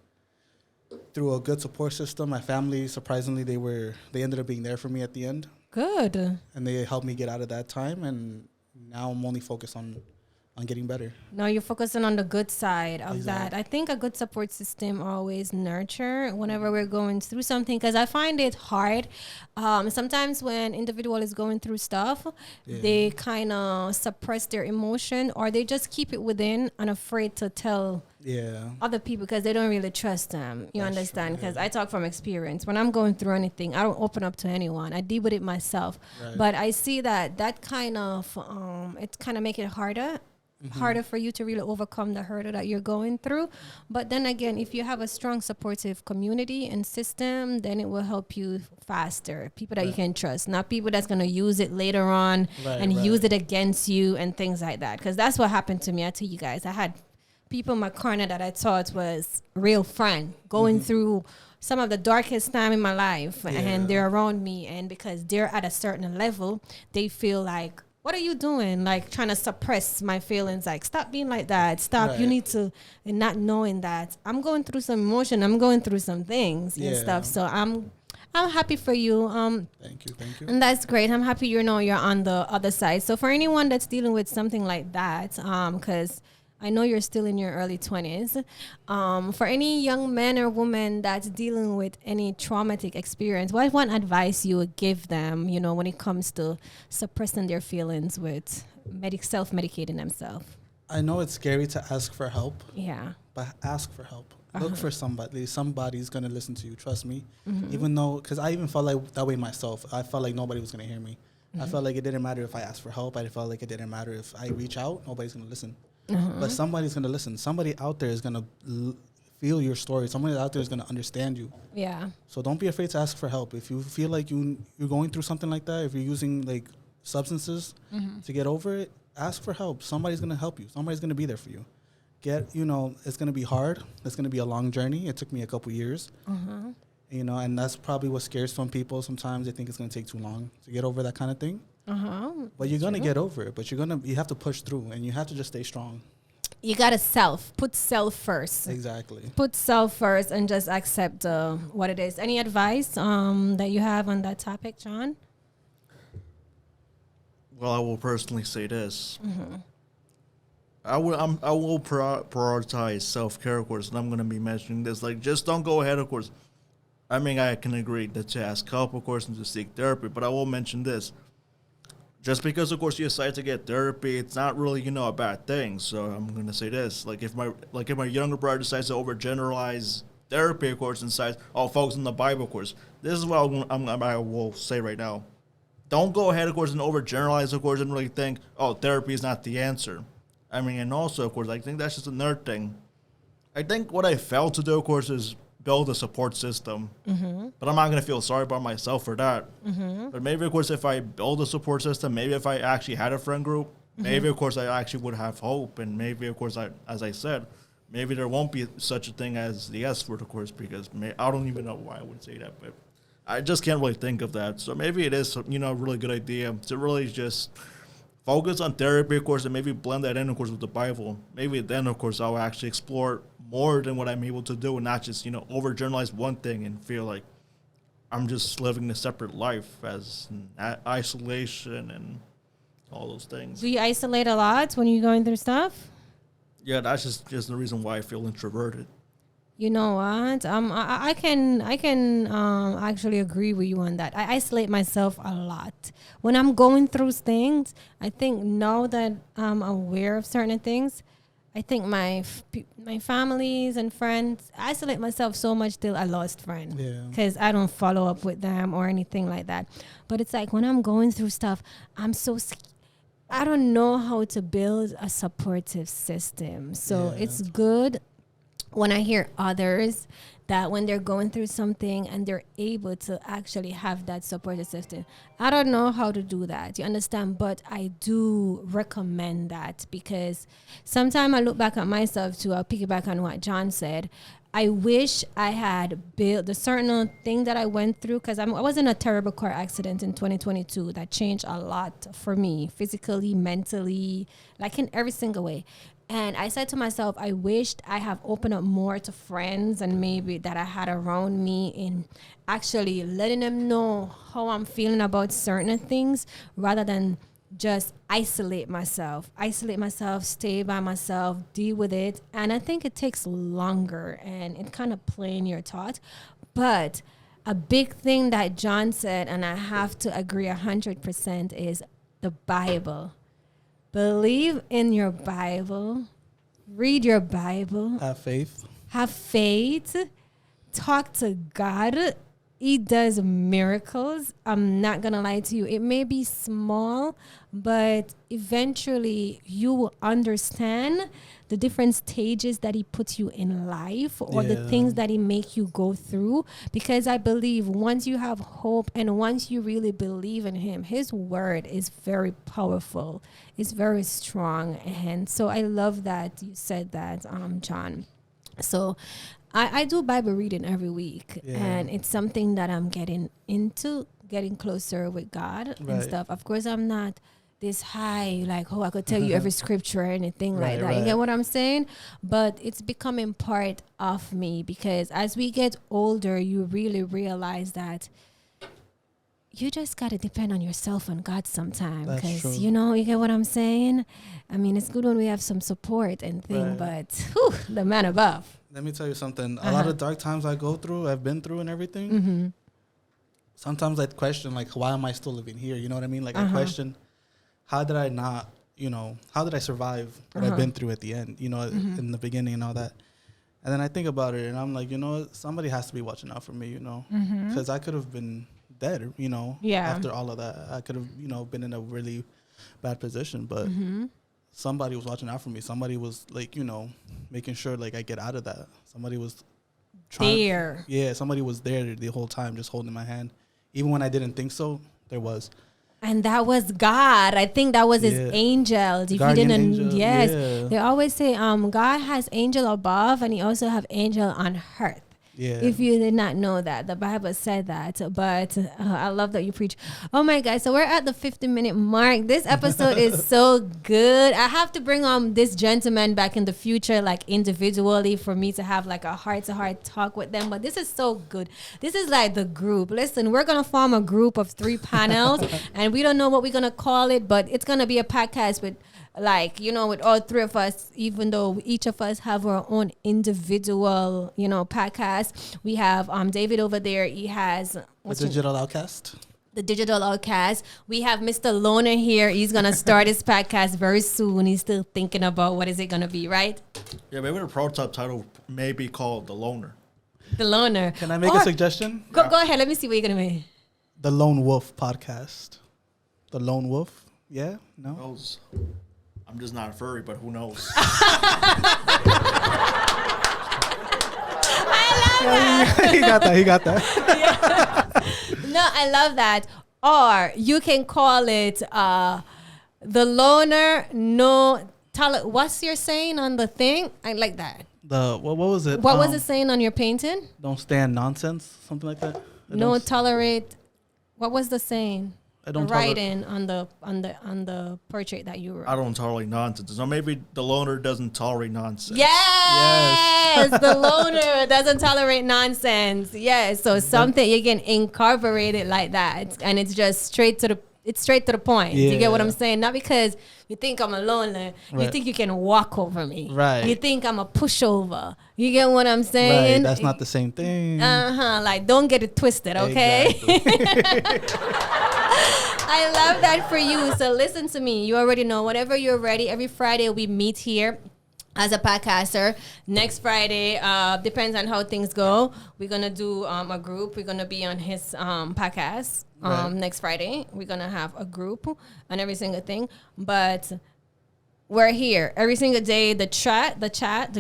through a good support system, my family, surprisingly, they ended up being there for me at the end. Good. And they helped me get out of that time. And now I'm only focused on getting better. No, you're focusing on the good side of Exactly. that. I think a good support system always nurture whenever we're going through something, because I find it hard. Sometimes when individual is going through stuff, they kind of suppress their emotion, or they just keep it within and afraid to tell other people because they don't really trust them. You That's understand? true, Because I talk from experience. When I'm going through anything, I don't open up to anyone. I deal with it myself. Right. But I see that kind of, it kind of make it harder for you to really overcome the hurdle that you're going through. But then again, if you have a strong supportive community and system, then it will help you faster. People that you can trust, not people that's going to use it later on and use it against you and things like that. Because that's what happened to me. I tell you guys, I had people in my corner that I thought was real friend going through some of the darkest time in my life, and they're around me, and because they're at a certain level, they feel like, what are you doing? Like trying to suppress my feelings. Like, stop being like that. Stop. Right. You need to, and not knowing that I'm going through some emotion. I'm going through some things and stuff. So I'm happy for you. Thank you. And that's great. I'm happy you're on the other side. So for anyone that's dealing with something like that, because I know you're still in your early 20s. For any young man or woman that's dealing with any traumatic experience, what one advice you would give them, when it comes to suppressing their feelings with self-medicating themselves? I know it's scary to ask for help. Yeah. But ask for help. Look for somebody. Somebody's going to listen to you. Trust me. Even though, because I even felt like that way myself. I felt like nobody was going to hear me. I felt like it didn't matter if I asked for help. I felt like it didn't matter if I reach out. Nobody's going to listen. But somebody's going to listen. Somebody out there is going to feel your story. Somebody out there is going to understand you. Yeah. So don't be afraid to ask for help. If you feel like you're going through something like that, if you're using like substances to get over it, ask for help. Somebody's going to help you. Somebody's going to be there for you. It's going to be hard. It's going to be a long journey. It took me a couple years. And that's probably what scares some people. Sometimes they think it's going to take too long to get over that kind of thing. But you're going to get over it. But you have to push through, and you have to just stay strong. You got to put self first. Exactly. Put self first and just accept what it is. Any advice that you have on that topic, John? Well, I will personally say this. I will prioritize self-care, of course, and I'm going to be mentioning this. Like, just don't go ahead, of course. I mean, I can agree that to ask help, of course, and to seek therapy, but I will mention this. Just because, of course, you decide to get therapy, it's not really, a bad thing. So I'm going to say this. Like, if my younger brother decides to overgeneralize therapy, of course, and decides, focus on the Bible, of course, this is what I will say right now. Don't go ahead, of course, and overgeneralize, of course, and really think, therapy is not the answer. I mean, and also, of course, I think that's just another thing. I think what I failed to do, of course, is build a support system. But I'm not going to feel sorry about myself for that. But maybe, of course, if I build a support system, maybe if I actually had a friend group, maybe, of course, I actually would have hope. And maybe, of course, as I said, maybe there won't be such a thing as the S word, of course, because I don't even know why I would say that. But I just can't really think of that. So maybe it is, a really good idea to really just focus on therapy, of course, and maybe blend that in, of course, with the Bible. Maybe then, of course, I'll actually explore more than what I'm able to do and not just, overgeneralize one thing and feel like I'm just living a separate life as isolation and all those things. Do you isolate a lot when you're going through stuff? Yeah, that's just the reason why I feel introverted. You know what? I can actually agree with you on that. I isolate myself a lot when I'm going through things. I think now that I'm aware of certain things, I think my families and friends, I isolate myself so much till I lost friends because I don't follow up with them or anything like that. But it's like when I'm going through stuff, I don't know how to build a supportive system. So it's good when I hear others that when they're going through something and they're able to actually have that supportive system. I don't know how to do that, you understand? But I do recommend that because sometimes I look back at myself too. I'll piggyback on what John said. I wish I had built the certain thing that I went through because I was in a terrible car accident in 2022 that changed a lot for me, physically, mentally, like in every single way. And I said to myself, I wished I have opened up more to friends and maybe that I had around me in actually letting them know how I'm feeling about certain things rather than just isolate myself, stay by myself, deal with it. And I think it takes longer and it kind of play in your thought. But a big thing that John said, and I have to agree 100%, is the Bible. Believe in your Bible. Read your Bible. Have faith. Have faith. Talk to God. He does miracles. I'm not going to lie to you. It may be small, but eventually you will understand the different stages that he puts you in life or the things that he make you go through. Because I believe once you have hope and once you really believe in him, his word is very powerful. It's very strong. And so I love that you said that, John. So I do Bible reading every week, and it's something that I'm getting into, getting closer with God and stuff. Of course, I'm not this high, like, I could tell you every scripture or anything like that. You get what I'm saying? But it's becoming part of me because as we get older, you really realize that you just got to depend on yourself and God sometimes. Because, you get what I'm saying? I mean, it's good when we have some support and thing, but the man above. Let me tell you something. A lot of dark times I've been through and everything. Sometimes I question, like, why am I still living here? You know what I mean? Like, I question, how did I not, how did I survive what I've been through at the end, in the beginning and all that? And then I think about it and I'm like, somebody has to be watching out for me, because I could have been dead, after all of that. I could have, been in a really bad position, but somebody was watching out for me. Somebody was like, making sure like I get out of that. Somebody was there. Yeah, somebody was there the whole time, just holding my hand. Even when I didn't think so, there was. And that was God. I think that was his angels. If Guardian you didn't, angel. yes, Yeah. they always say, God has angel above, and he also have angel on earth. Yeah. If you did not know that, the Bible said that. But I love that you preach. Oh my God! So we're at the 50-minute mark. This episode is so good. I have to bring this gentleman back in the future, like individually, for me to have like a heart-to-heart talk with them. But this is so good. This is like the group. Listen, we're gonna form a group of 3 panels, and we don't know what we're gonna call it, but it's gonna be a podcast with, like, with all 3 of us, even though each of us have our own individual, podcast. We have David over there. He has the Digital Outcast. The Digital Outcast. We have Mr. Loner here. He's going to start his podcast very soon. He's still thinking about what is it going to be, right? Yeah, maybe the prototype title may be called The Loner. The Loner. Can I make a suggestion? Go ahead. Let me see what you're going to make. The Lone Wolf Podcast. The Lone Wolf? Yeah? No? I'm just not a furry, but who knows? He got that. Yeah. No, I love that. Or you can call it the Loner. No, what's your saying on the thing? I like that. What was it? What was it saying on your painting? Don't stand nonsense, something like that. No tolerate. What was the saying? I don't writing on the portrait that you wrote. I don't tolerate nonsense. So maybe the loner doesn't tolerate nonsense. Yes. The loner doesn't tolerate nonsense. Yes. So something you can incorporate it like that, and it's just straight to the point. Yeah. You get what I'm saying? Not because you think I'm a loner. Right. You think you can walk over me. Right. You think I'm a pushover. You get what I'm saying? Right. That's not the same thing. Like, don't get it twisted, okay? Exactly. I love that for you. So listen to me. You already know. Whenever you're ready, every Friday we meet here as a podcaster. Next Friday, depends on how things go. We're going to do a group. We're going to be on his podcast next Friday. We're going to have a group on every single thing. But we're here every single day. The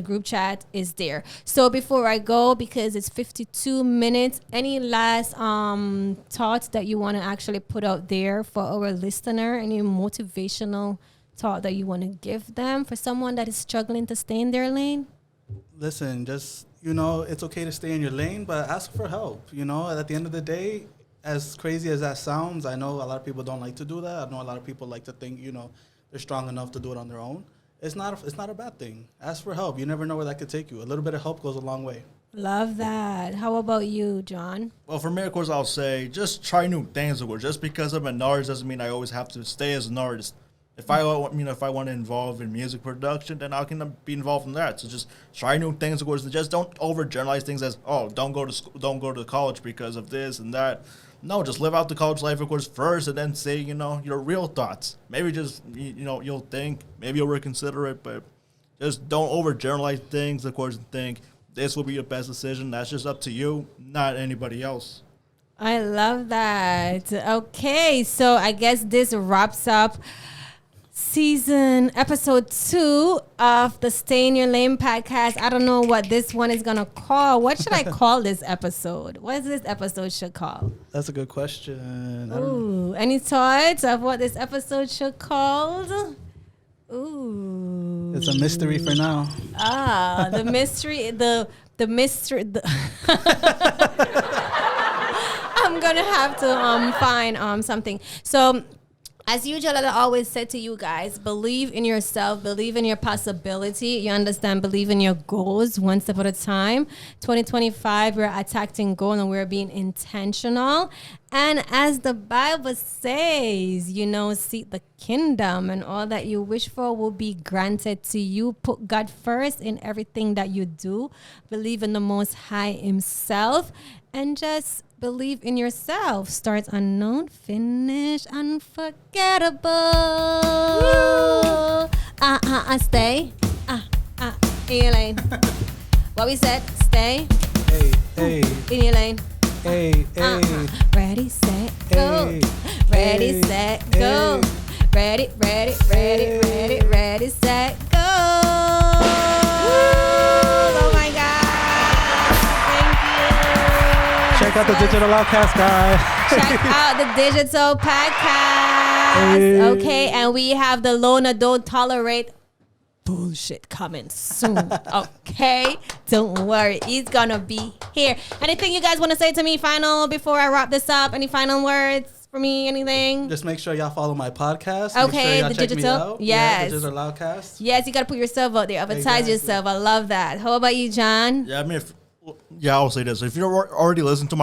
group chat is there. So before I go, because it's 52 minutes, any last thoughts that you want to actually put out there for our listener? Any motivational thought that you want to give them for someone that is struggling to stay in their lane? Listen, just, it's okay to stay in your lane, but ask for help. At the end of the day, as crazy as that sounds, I know a lot of people don't like to do that. I know a lot of people like to think, they're strong enough to do it on their own. It's not a bad thing. Ask for help. You never know where that could take you. A little bit of help goes a long way. Love that. How about you, John? Well, for me, of course, I'll say just try new things. Of course, just because I'm an artist doesn't mean I always have to stay as an artist. If I want to involve in music production, then I can be involved in that. So just try new things, of course, and just don't overgeneralize things as, don't go to school, don't go to college because of this and that. No, just live out the college life, of course, first, and then say, your real thoughts. Maybe just, you'll think, maybe you'll reconsider it, but just don't overgeneralize things, of course, and think this will be your best decision. That's just up to you, not anybody else. I love that. Okay, so I guess this wraps up episode 2 of the Stay in Your Lane podcast. I don't know what this one is gonna call. What should I call this episode? What is this episode should call? That's a good question. Ooh, any thoughts of what this episode should called? Ooh, It's a mystery for now. the mystery. The mystery. I'm gonna have to find something. So, as usual, I always said to you guys, believe in yourself, believe in your possibility. You understand? Believe in your goals one step at a time. 2025, we're attacking goal and we're being intentional. And as the Bible says, seek the kingdom and all that you wish for will be granted to you. Put God first in everything that you do. Believe in the Most High Himself and just believe in yourself. Start unknown, finish unforgettable. Stay. In your lane. What we said, stay. Hey. In your lane. Hey. Ready, set, go. Hey. Ready, set, go. Ready, set, go. Oh my God. Thank you. Check out the digital Outcast, guys. Check out the digital podcast. Hey. Okay, and we have the Lona Don't Tolerate bullshit coming soon. Okay, don't worry, he's gonna be here. Anything you guys want to say to me final before I wrap this up? Any final words for me? Anything? Just make sure y'all follow my podcast. Okay, make sure y'all the check digital. me out. Yes, the digital Outcast. Yes, you gotta put yourself out there. Advertise Exactly. yourself. I love that. How about you, John? Yeah, I mean, I'll say this: if you're already listening to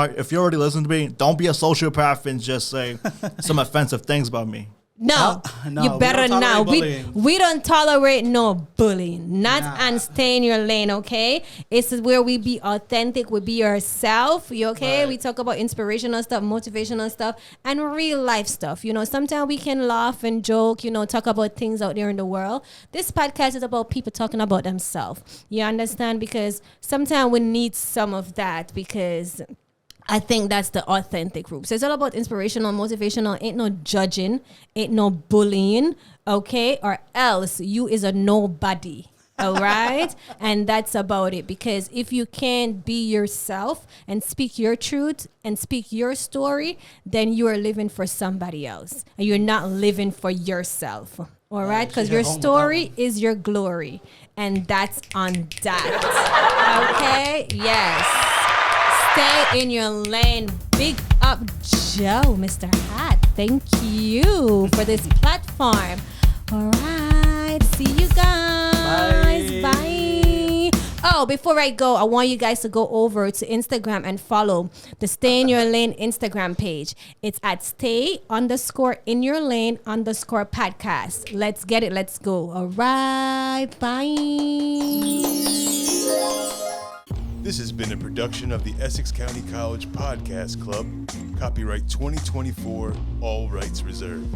me, don't be a sociopath and just say some offensive things about me. No, no, you we better don't not. tolerate bullying. We don't tolerate no bullying. Not Nah. and stay in your lane, okay? It's where we be authentic, we be yourself. You okay? Right. We talk about inspirational stuff, motivational stuff, and real life stuff. Sometimes we can laugh and joke, talk about things out there in the world. This podcast is about people talking about themselves. You understand? Because sometimes we need some of that because I think that's the authentic group. So it's all about inspirational, motivational. Ain't no judging, ain't no bullying, okay? Or else you is a nobody, all right? And that's about it. Because if you can't be yourself and speak your truth and speak your story, then you are living for somebody else. And you're not living for yourself, all right? Because your story is your glory. And that's on that, okay? Yes. Stay in your lane. Big up, Joe, Mr. Hat. Thank you for this platform. All right. See you guys. Bye. Oh, before I go, I want you guys to go over to Instagram and follow the Stay in Your Lane Instagram page. It's at stay_in-your-lane_podcast. Let's get it. Let's go. All right. Bye. This has been a production of the Essex County College Podcast Club. Copyright 2024, all rights reserved.